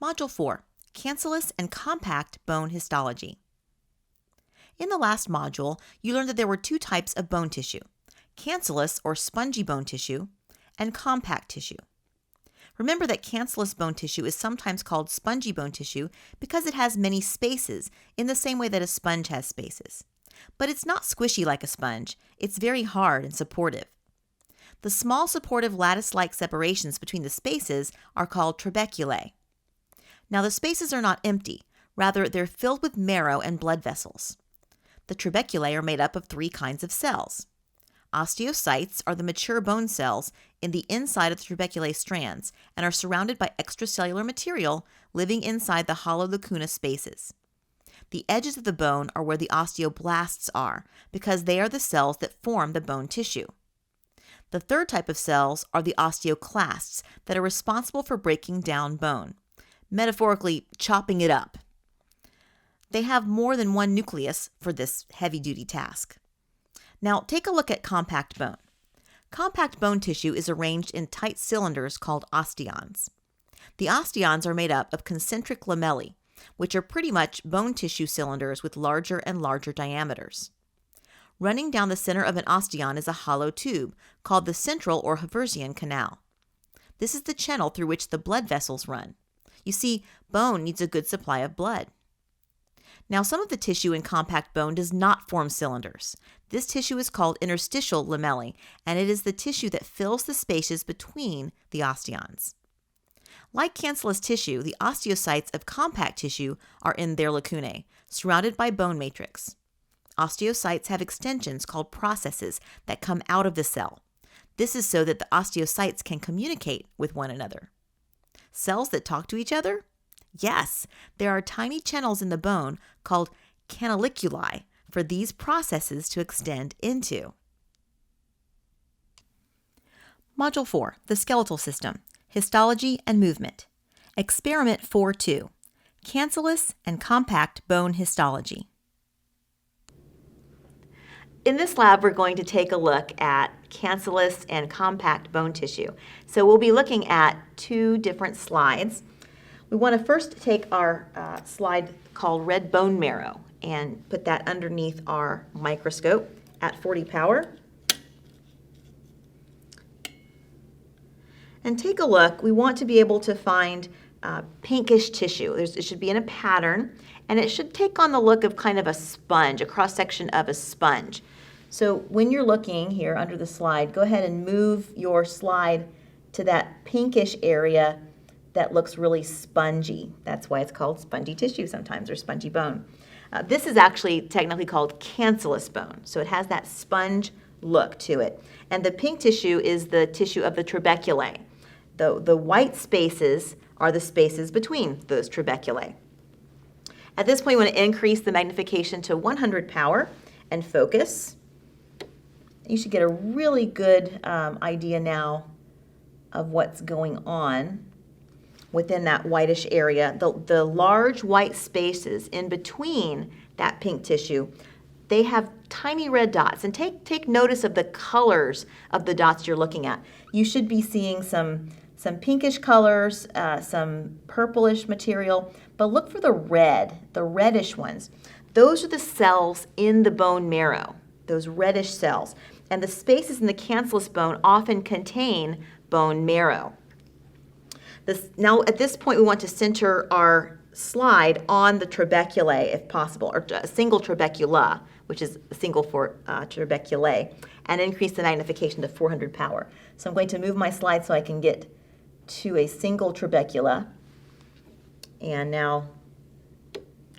Module 4, Cancellous and Compact Bone Histology. In the last module, you learned that there were two types of bone tissue, cancellous or spongy bone tissue, and compact tissue. Remember that cancellous bone tissue is sometimes called spongy bone tissue because it has many spaces in the same way that a sponge has spaces. But it's not squishy like a sponge, it's very hard and supportive. The small supportive lattice-like separations between the spaces are called trabeculae. Now the spaces are not empty, rather they're filled with marrow and blood vessels. The trabeculae are made up of three kinds of cells. Osteocytes are the mature bone cells in the inside of the trabeculae strands and are surrounded by extracellular material living inside the hollow lacuna spaces. The edges of the bone are where the osteoblasts are because they are the cells that form the bone tissue. The third type of cells are the osteoclasts that are responsible for breaking down bone, metaphorically chopping it up. They have more than one nucleus for this heavy-duty task. Now, take a look at compact bone. Compact bone tissue is arranged in tight cylinders called osteons. The osteons are made up of concentric lamellae, which are pretty much bone tissue cylinders with larger and larger diameters. Running down the center of an osteon is a hollow tube called the central or Haversian canal. This is the channel through which the blood vessels run. You see, bone needs a good supply of blood. Now, some of the tissue in compact bone does not form cylinders. This tissue is called interstitial lamellae, and it is the tissue that fills the spaces between the osteons. Like cancellous tissue, the osteocytes of compact tissue are in their lacunae, surrounded by bone matrix. Osteocytes have extensions called processes that come out of the cell. This is so that the osteocytes can communicate with one another. Cells that talk to each other? Yes, there are tiny channels in the bone called canaliculi for these processes to extend into. Module 4, the skeletal system, histology and movement. Experiment 4.2, cancellous and compact bone histology. In this lab, we're going to take a look at cancellous and compact bone tissue. So we'll be looking at two different slides. We want to first take our slide called red bone marrow and put that underneath our microscope at 40 power. And take a look. We want to be able to find pinkish tissue. It should be in a pattern, and it should take on the look of kind of a sponge, a cross-section of a sponge. So when you're looking here under the slide, go ahead and move your slide to that pinkish area that looks really spongy. That's why it's called spongy tissue sometimes, or spongy bone. This is actually technically called cancellous bone, so it has that sponge look to it. And the pink tissue is the tissue of the trabeculae. The white spaces are the spaces between those trabeculae. At this point, you want to increase the magnification to 100 power and focus. You should get a really good idea now of what's going on within that whitish area. The large white spaces in between that pink tissue, they have tiny red dots. And take notice of the colors of the dots you're looking at. You should be seeing some pinkish colors, some purplish material, but look for the reddish ones. Those are the cells in the bone marrow, those reddish cells. And the spaces in the cancellous bone often contain bone marrow. Now, at this point, we want to center our slide on the trabeculae, if possible, or a single trabecula, which is a single for trabeculae, and increase the magnification to 400 power. So I'm going to move my slide so I can get to a single trabecula. And now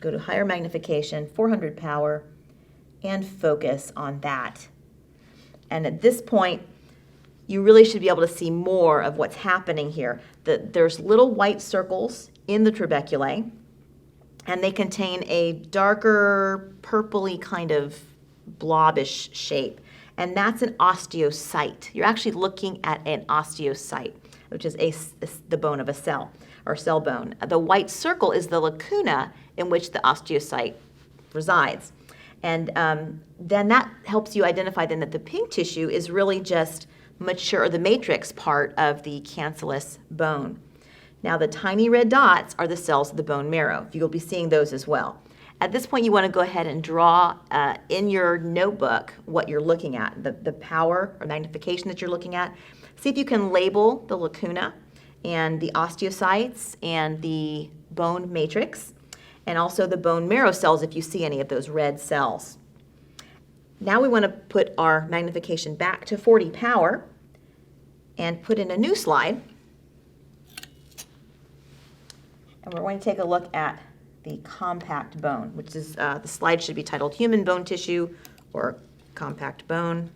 go to higher magnification, 400 power, and focus on that. And at this point, you really should be able to see more of what's happening here. There's little white circles in the trabeculae, and they contain a darker purpley kind of blobbish shape. And that's an osteocyte. You're actually looking at an osteocyte, which is the bone of a cell, or cell bone. The white circle is the lacuna in which the osteocyte resides. And then that helps you identify then that the pink tissue is really just mature, the matrix part of the cancellous bone. Now the tiny red dots are the cells of the bone marrow. You'll be seeing those as well. At this point, you want to go ahead and draw in your notebook what you're looking at, the power or magnification that you're looking at. See if you can label the lacuna and the osteocytes and the bone matrix, and also the bone marrow cells if you see any of those red cells. Now we want to put our magnification back to 40 power and put in a new slide. And we're going to take a look at the compact bone, which is, the slide should be titled Human Bone Tissue or Compact Bone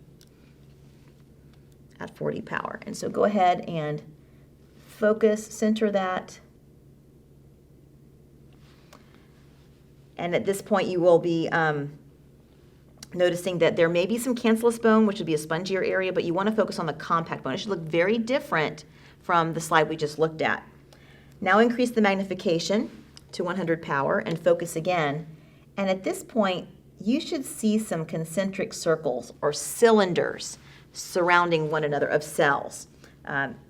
at 40 power. And so go ahead and focus, center that. And at this point you will be noticing that there may be some cancellous bone, which would be a spongier area, but you want to focus on the compact bone. It should look very different from the slide we just looked at. Now increase the magnification to 100 power and focus again. And at this point, you should see some concentric circles or cylinders surrounding one another of cells.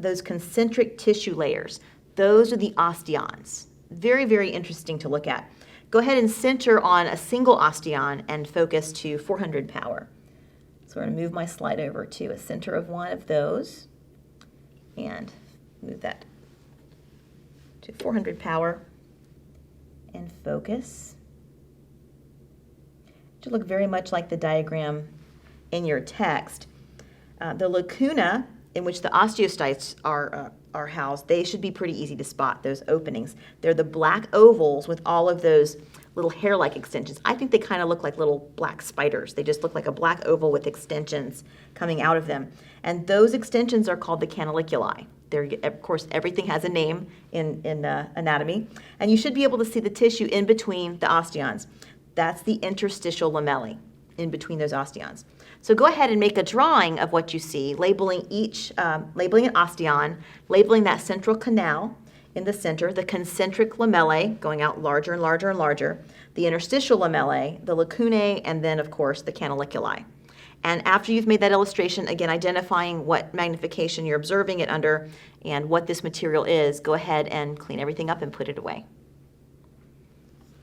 Those concentric tissue layers, those are the osteons. Very, very interesting to look at. Go ahead and center on a single osteon and focus to 400 power. So we're going to move my slide over to a center of one of those and move that to 400 power and focus. It should look very much like the diagram in your text. The lacuna in which the osteocytes are housed, they should be pretty easy to spot, those openings. They're the black ovals with all of those little hair-like extensions. I think they kind of look like little black spiders. They just look like a black oval with extensions coming out of them. And those extensions are called the canaliculi. Of course, everything has a name in anatomy. And you should be able to see the tissue in between the osteons. That's the interstitial lamellae in between those osteons. So go ahead and make a drawing of what you see, labeling labeling an osteon, labeling that central canal in the center, the concentric lamellae going out larger and larger and larger, the interstitial lamellae, the lacunae, and then, of course, the canaliculi. And after you've made that illustration, again, identifying what magnification you're observing it under and what this material is, go ahead and clean everything up and put it away.